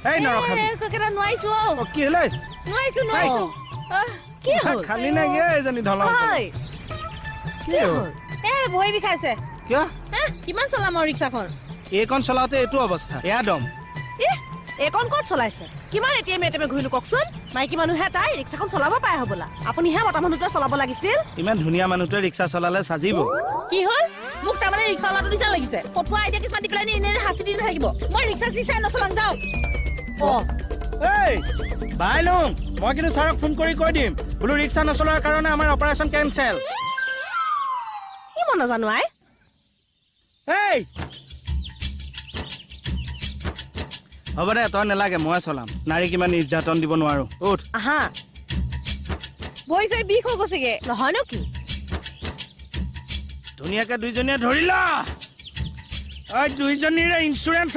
এই নৰখাবি ককেটা নোৱাইছো অ কি হলে নোৱাইছো কি হ'ল খালি না গে এজনী ঢলা হয় কি হ'ল ভৰি বিষাইছে কিয় কিমান চলাম ৰিক্সাখন এইখন চলাওতে এইটো অৱস্থা এয়া দম এইখন ক'ত চলাইছে কিমান এটিএম ঘূৰিলো কওকচোন মাইকী মানুহে তাই ৰিক্সাখন চলাব পাৰে হ'বলা আপুনিহে মতা মানুহটোৱে চলাব লাগিছিল ইমান ধুনীয়া মানুহটোৱে ৰিক্সা চলালে সাজিব কি হ'ল মোক তাৰমানে ৰিক্সা চলাটো দিছা লাগিছে ফটোৱা আইডিয়া কিছুমান দি পেলাই এনে হাসি দি থাকিব মই ৰিক্সা চিচাই নচলাং যাও এই বাইলুং মই কিন্তু ছাৰক ফোন কৰি কৈ দিম বোলো ৰিক্সা নচলোৱাৰ কাৰণে আমাৰ অপাৰেশ্যন কেনচেল কি মই নাজানো আই এই হ'ব দে তই নালাগে মই চলাম নাৰী কিমান নিৰ্যাতন দিব নোৱাৰো উঠ আহা ভৰি চৰি বিষ হৈ গৈছেগে নহয় ন কি ধুনীয়াকে দুইজনীয়ে ধৰিলা দুইজনীৰে ইঞ্চুৰেঞ্চ